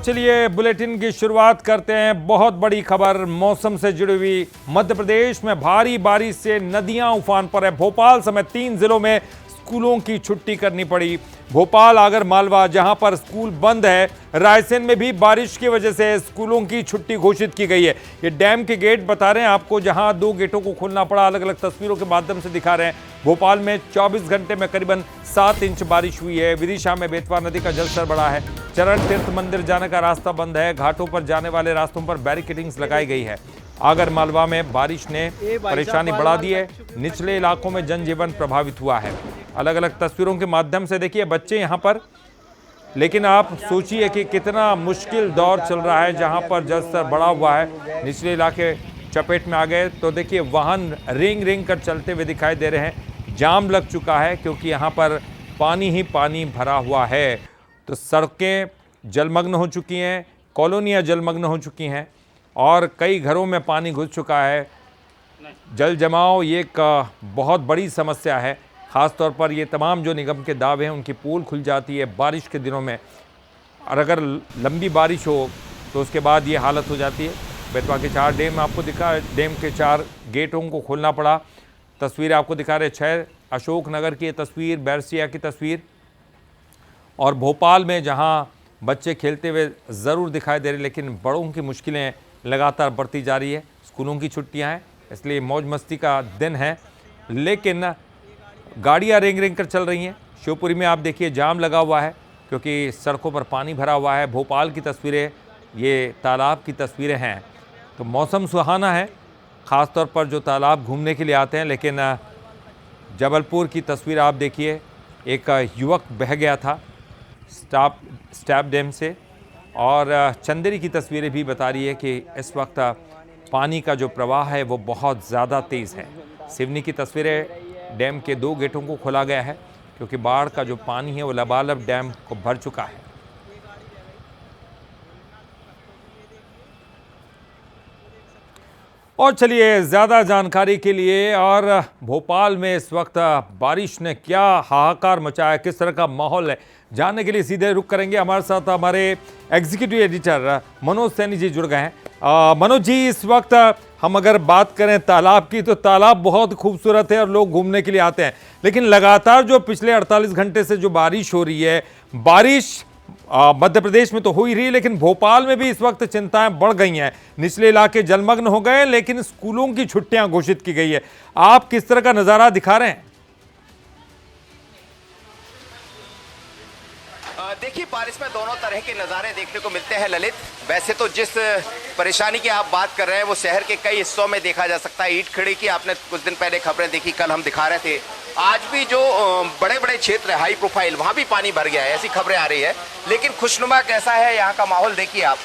चलिए बुलेटिन की शुरुआत करते हैं। बहुत बड़ी खबर मौसम से जुड़ी हुई। मध्य प्रदेश में भारी बारिश से नदियां उफान पर है। भोपाल समेत 3 जिलों में स्कूलों की छुट्टी करनी पड़ी। भोपाल, आगर मालवा जहां पर स्कूल बंद है, रायसेन में भी बारिश की वजह से स्कूलों की छुट्टी घोषित की गई है। ये डैम के गेट बता रहे हैं आपको, जहां 2 गेटों को खोलना पड़ा। अलग अलग तस्वीरों के माध्यम से दिखा रहे हैं। भोपाल में 24 घंटे में करीबन 7 इंच बारिश हुई है। विदिशा में बेतवा नदी का जलस्तर बढ़ा है। चरण तीर्थ मंदिर जाने का रास्ता बंद है। घाटों पर जाने वाले रास्तों पर बैरिकेडिंग्स लगाई गई है। आगर मालवा में बारिश ने परेशानी बढ़ा दी है। निचले इलाकों में जनजीवन प्रभावित हुआ है। अलग अलग तस्वीरों के माध्यम से देखिए बच्चे यहां पर, लेकिन आप सोचिए कि कितना मुश्किल दौर चल रहा है जहां पर जलस्तर बढ़ा हुआ है। निचले इलाके चपेट में आ गए तो देखिए वाहन रेंग रेंग कर चलते हुए दिखाई दे रहे हैं। जाम लग चुका है क्योंकि यहाँ पर पानी ही पानी भरा हुआ है। तो सड़कें जलमग्न हो चुकी हैं, कॉलोनियाँ जलमग्न हो चुकी हैं और कई घरों में पानी घुस चुका है। जल जमाव ये एक बहुत बड़ी समस्या है। ख़ास तौर पर ये तमाम जो निगम के दावे हैं उनकी पोल खुल जाती है बारिश के दिनों में, और अगर लंबी बारिश हो तो उसके बाद ये हालत हो जाती है। बेतवा के 4 डैम आपको दिखा, डैम के 4 गेटों को खोलना पड़ा। तस्वीर आपको दिखा रहे 6 अशोकनगर की तस्वीर, बैरसिया की तस्वीर, और भोपाल में जहां बच्चे खेलते हुए ज़रूर दिखाई दे रहे, लेकिन बड़ों की मुश्किलें लगातार बढ़ती जा रही है। स्कूलों की छुट्टियां हैं इसलिए मौज मस्ती का दिन है, लेकिन गाड़ियां रेंग रेंग कर चल रही हैं। शिवपुरी में आप देखिए जाम लगा हुआ है क्योंकि सड़कों पर पानी भरा हुआ है। भोपाल की तस्वीरें, ये तालाब की तस्वीरें हैं। तो मौसम सुहाना है, ख़ास तौर पर जो तालाब घूमने के लिए आते हैं। लेकिन जबलपुर की तस्वीर आप देखिए, एक युवक बह गया था स्टैप डैम से, और चंदेरी की तस्वीरें भी बता रही है कि इस वक्त पानी का जो प्रवाह है वो बहुत ज़्यादा तेज़ है। सिवनी की तस्वीरें, डैम के 2 गेटों को खोला गया है क्योंकि बाढ़ का जो पानी है वो लबालब डैम को भर चुका है। और चलिए ज़्यादा जानकारी के लिए, और भोपाल में इस वक्त बारिश ने क्या हाहाकार मचाया, किस तरह का माहौल है, जानने के लिए सीधे रुक करेंगे। हमारे साथ हमारे एग्जीक्यूटिव एडिटर मनोज सैनी जी जुड़ गए हैं। मनोज जी, इस वक्त हम अगर बात करें तालाब की तो तालाब बहुत खूबसूरत है और लोग घूमने के लिए आते हैं, लेकिन लगातार जो पिछले 48 घंटे से जो बारिश हो रही है, बारिश मध्य प्रदेश में तो हो ही रही है, लेकिन भोपाल में भी इस वक्त चिंताएं बढ़ गई हैं। निचले इलाके जलमग्न हो गए, लेकिन स्कूलों की छुट्टियां घोषित की गई है। आप किस तरह का नजारा दिखा रहे हैं? देखिए, बारिश में दोनों तरह के नज़ारे देखने को मिलते हैं ललित। वैसे तो जिस परेशानी की आप बात कर रहे हैं वो शहर के कई हिस्सों में देखा जा सकता है। ईंट खड़ी की आपने कुछ दिन पहले खबरें देखी, कल हम दिखा रहे थे। आज भी जो बड़े बड़े क्षेत्र है हाई प्रोफाइल, वहाँ भी पानी भर गया है, ऐसी खबरें आ रही है। लेकिन खुशनुमा कैसा है यहाँ का माहौल देखिए आप,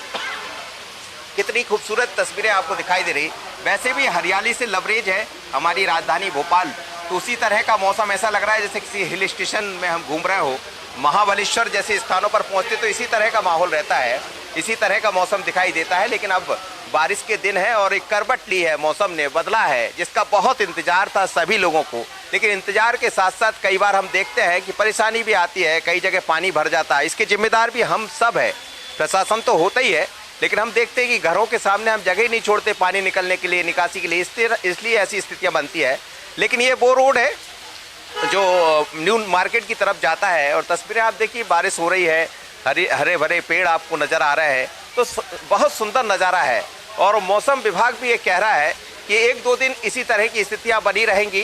कितनी खूबसूरत तस्वीरें आपको दिखाई दे रही। वैसे भी हरियाली से लबरेज है हमारी राजधानी भोपाल, तो उसी तरह का मौसम ऐसा लग रहा है जैसे किसी हिल स्टेशन में हम घूम रहे हो। महाबलेश्वर जैसे स्थानों पर पहुंचते तो इसी तरह का माहौल रहता है, इसी तरह का मौसम दिखाई देता है। लेकिन अब बारिश के दिन है और एक करवट ली है, मौसम ने बदला है, जिसका बहुत इंतजार था सभी लोगों को। लेकिन इंतजार के साथ साथ कई बार हम देखते हैं कि परेशानी भी आती है, कई जगह पानी भर जाता है। इसके जिम्मेदार भी हम सब है, प्रशासन तो होता ही है, लेकिन हम देखते हैं कि घरों के सामने हम जगह नहीं छोड़ते पानी निकलने के लिए, निकासी के लिए, इसलिए ऐसी स्थितियाँ बनती है। लेकिन ये वो रोड है जो न्यू मार्केट की तरफ जाता है, और तस्वीरें आप देखिए, बारिश हो रही है, हरे भरे पेड़ आपको नज़र आ रहे हैं, तो बहुत सुंदर नज़ारा है। और मौसम विभाग भी ये कह रहा है कि 1-2 दिन इसी तरह की स्थितियां बनी रहेंगी,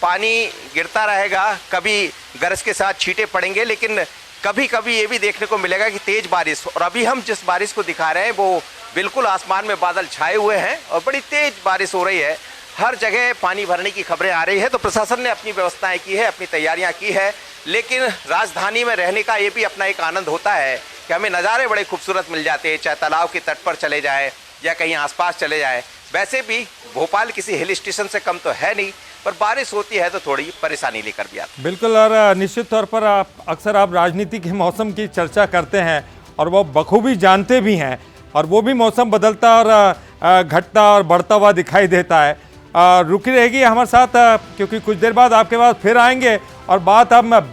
पानी गिरता रहेगा, कभी गरज के साथ छींटे पड़ेंगे, लेकिन कभी कभी ये भी देखने को मिलेगा कि तेज़ बारिश। और अभी हम जिस बारिश को दिखा रहे हैं वो बिल्कुल आसमान में बादल छाए हुए हैं और बड़ी तेज़ बारिश हो रही है। हर जगह पानी भरने की खबरें आ रही है, तो प्रशासन ने अपनी व्यवस्थाएं की है, अपनी तैयारियां की है। लेकिन राजधानी में रहने का ये भी अपना एक आनंद होता है कि हमें नज़ारे बड़े खूबसूरत मिल जाते हैं, चाहे तालाब के तट पर चले जाए या कहीं आसपास चले जाए। वैसे भी भोपाल किसी हिल स्टेशन से कम तो है नहीं, पर बारिश होती है तो थोड़ी परेशानी लेकर भी आती है। बिल्कुल, और निश्चित तौर पर अक्सर आप राजनीति के मौसम की चर्चा करते हैं और वो बखूबी जानते भी हैं, और वो भी मौसम बदलता और घटता और बढ़ता हुआ दिखाई देता है। रुकी रहेगी हमारे साथ क्योंकि कुछ देर बाद आपके पास फिर आएंगे और बात हम